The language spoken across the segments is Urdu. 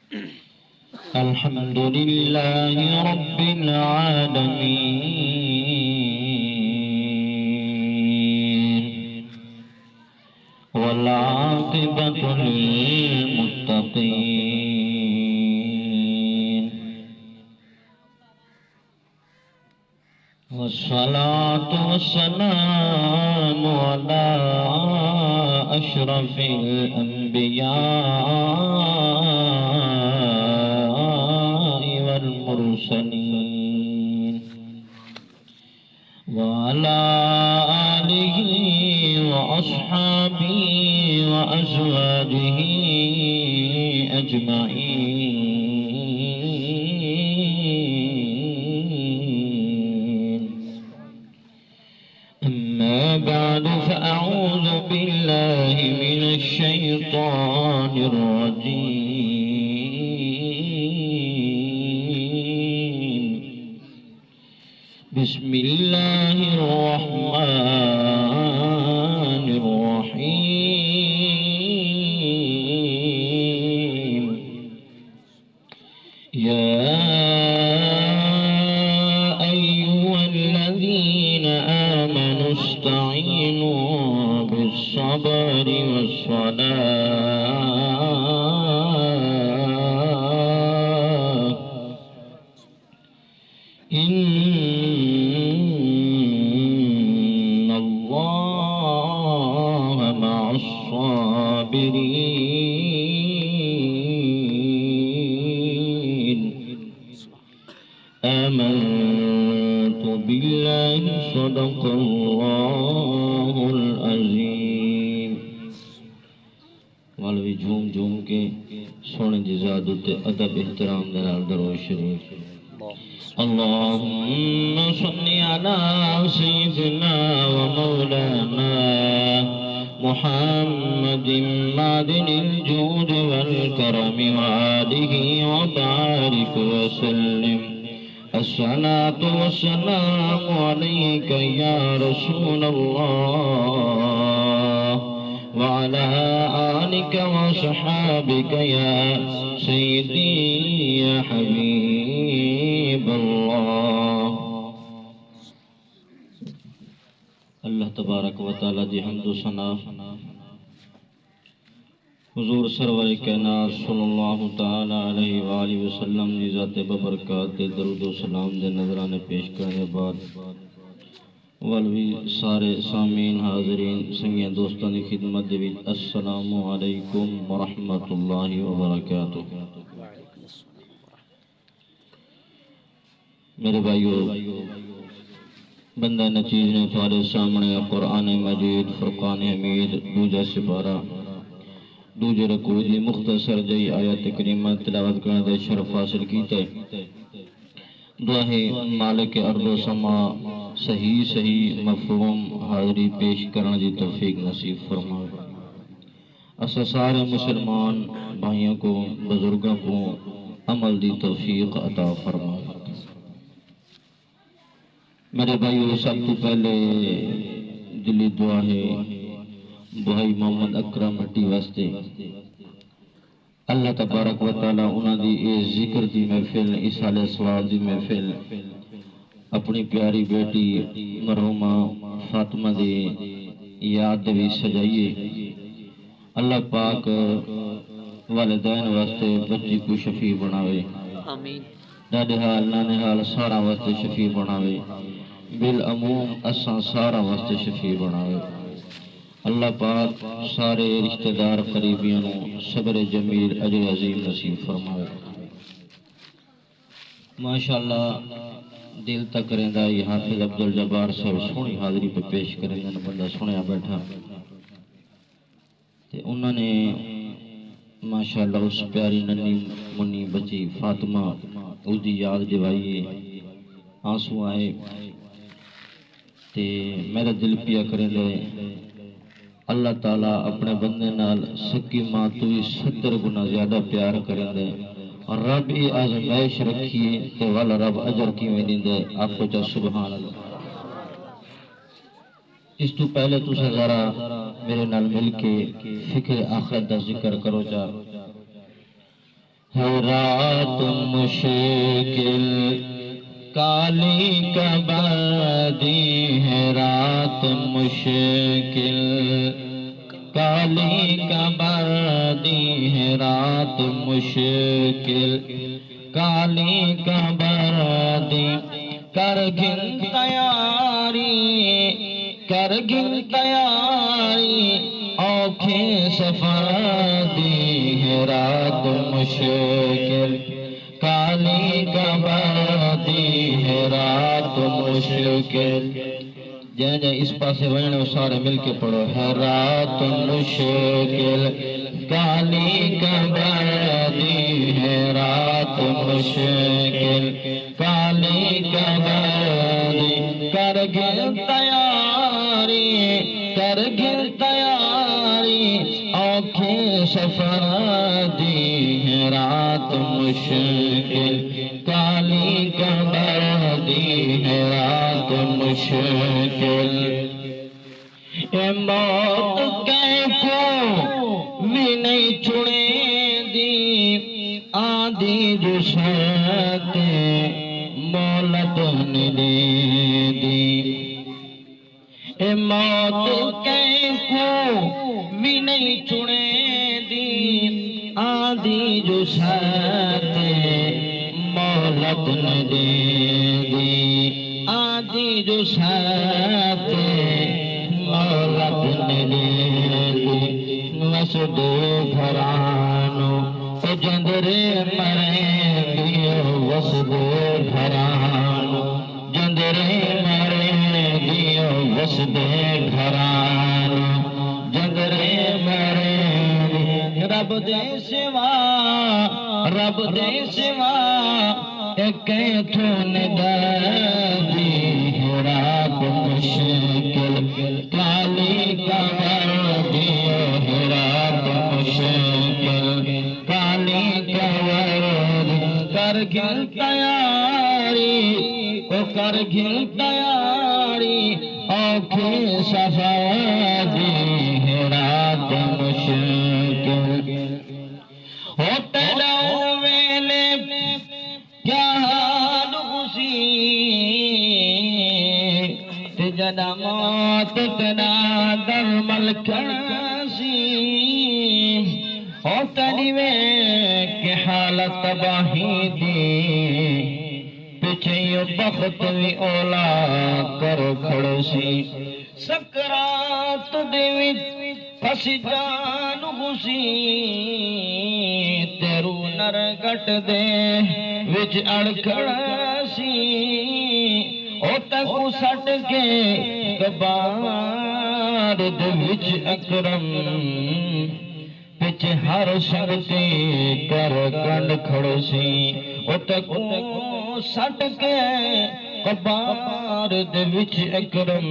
الحمد لله رب العالمين والعاقبة للمتقين والصلاة والسلام على أشرف الأنبياء والمرسلين وعلى آله وأصحابه وأزواجه أجمعين. أما بعد فأعوذ بالله من الشيطان الرجيم. بسم الله الرحمن الرحيم. يا أيها الذين آمنوا استعينوا بالصبر والصلاة إن الله مع الصابرين. آمنت بالله صدق الله العظيم. مولوی جھوم جھوم کے سونے دی ذات تے ادب احترام دے نال درود شریف. اللهم صل على سيدنا ومولانا محمد معدن الجود والكرم وآله وبارك وسلم. الصلاة والسلام عليك يا رسول الله وعلى آلك وصحابك يا سيدي يا حبيب الله. اللہ تبارک و تعالی دی حمد و ثنا حضور سرور کائنات صلی اللہ تعالی علیہ وآلہ وسلم دی ذات ببرکات دے درود و سلام دے نظرانے پیش کرنے بعد والوی سارے سامعین حاضرین سنگین دوستان دی خدمت دے وچ السلام علیکم ورحمۃ اللہ وبرکاتہ. میرے بھائیو، بندہ نچیز نے تمہارے سامنے قرآن مجید فرقان حمید دوجا سپارہ دوجے رکوع دی مختصر جئی آیت کریمہ تلاوت کرنے دے شرف حاصل کیتے. دعا ہے مالک ارض و سما صحیح مفہوم حاضری پیش کرنے دی توفیق نصیب فرمائے. اسا سارے مسلمان بھائیوں کو بزرگوں کو عمل دی توفیق عطا فرمائے. میرے بھائیو، سب تو پہلے دلی دعا ہے بھائی محمد اکرم ہٹی واسطے. اللہ تبارک و تعالی انہاں دی اے ذکر دی محفل، اصالہ ثواب دی محفل اپنی پیاری بیٹی مرحومہ فاطمہ دی یاد بھی سجائیے. اللہ پاک والدین واسطے بچی کو شفیع بناوے. آمین. ڈاڈے حال نانے حال سارا واسطے شفیع بناوے. بالعموم اساں سارا واسطے شفیع بناوے. اللہ پاک سارے رشتہ دار قریبیوں صبر جمیل اجر عظیم نصیب فرمائے. ماشاءاللہ دل تک رہندا یہ حافظ عبدالجبار صاحب سونی حاضری پہ پیش کریں گے. بندہ سنیا بیٹھا تے انہوں نے ماشاءاللہ اس پیاری ننی منی بچی فاطمہ اس دی یاد جوائیے. آنسو آئے تے میرا دل پیا کریں دے. اللہ تعالیٰ اپنے بندے نال سکی ماں تو بھی 70 گنا زیادہ پیار کریں دے. اور رب ای آزمائش رکھیے تے والا رب اجر کی میں دے. آپ کو چاہ سبحان اللہ. اس تو پہلے تو ذرا میرے نال مل کے فکر آخرت دا ذکر کرو. جا ہے رات مشکل کالی کبادی ہے رات مشکل کالی کبادی ہے رات مشکل کالی کبادی کرگن تیاری کرگن تیاری آنکھیں سفر دی ہے رات مشکل کالی کبادی ہے رات مشکل جن اس پاسے وجنے سارے مل کے پڑھو ہے رات مشکل کالی کبادی ہے رات مشکل کالی کبادی کرگن تیاری کرگن تیاری آنکھیں سفر دی ہے رات مشکل کالی کبادی ہے رات مشکل اے موت کو بھی نہیں چھڑے دی آدھی جو شاعت مولت نے دے دی اے موت کو بھی نہیں چھڑے دی آدھی جو شاعت مولت نے دے دی آدھی جو شاعت مولت نے دے دی وسد گھرانو جندرے مرے دیو وسد گھرانو جندرے مرے دیو وسد گھرانو جندرے مرے رب دے سوا رب دے سوا ایک تھون دی ہے رات مشکل کالی کبادی ہے رات مشکل کالی کبادی کرگن تیاری او کرگن تیاری آنکھیں صفا دی ہے رات مشکل ہوتے رہو ویلے کیا حال خوشی تجھنا موت تنا در ملکسی ہوتا نیوے کہ حالت تباہی دی پیچھے یو بخت وی اولا کر کھڑسی سکرات دیوی پس جان خوشی تیرو نر گٹ دے وچ اڑکڑسی او تکو سٹ کے کبار دے وچ اکرم پچ ہر شرطی کر کنڈ کھڑسی او تکو سٹ کے کبار دے وچ اکرم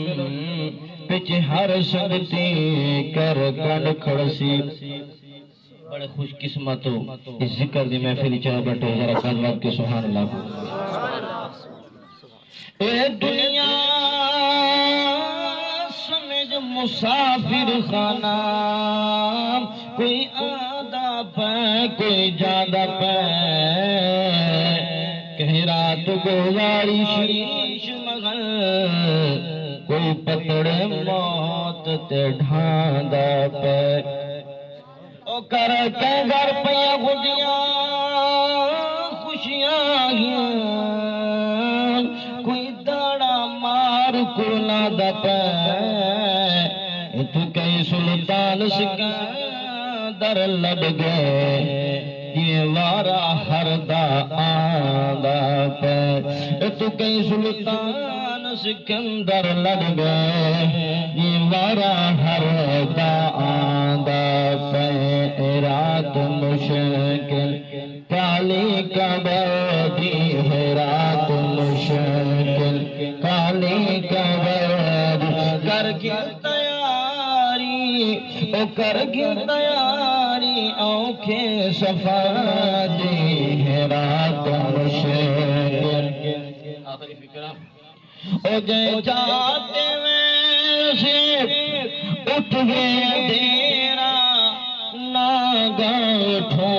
پچ ہر شرطی کر کنڈ کھڑسی بڑے خوش قسمت ہو اس ذکر دی محفلی چاہ بیٹھے ذرا کاذبات کے سبحان اللہ اے دنیا سمجھ مسافر خانہ کوئی آدھا پہ کوئی جادہ پہ کہیں رات گزاری شیش مغل کوئی پتڑے موت تے ڈھاندا پہ او کر کے گھر پیا خودیاں خوشیاں کوئی داڑا مار کولا دا پہ تو کئی سلطان سکندر لڑ گئے یہ وارا ہر دا آندا پہ تو کئی سلطان سکندر لڑ گئے یہ وارا ہر دا آندا پہ رات مشکل کالی کبادی ہے رات مشکل کالی کبادی کر کے تیاری او کر کے تیاری آنکھیں صفا دی ہے رات مشکل آخری فکرہ او جے چاہتے ویسے اٹھ گئے دیرا ناگا اٹھو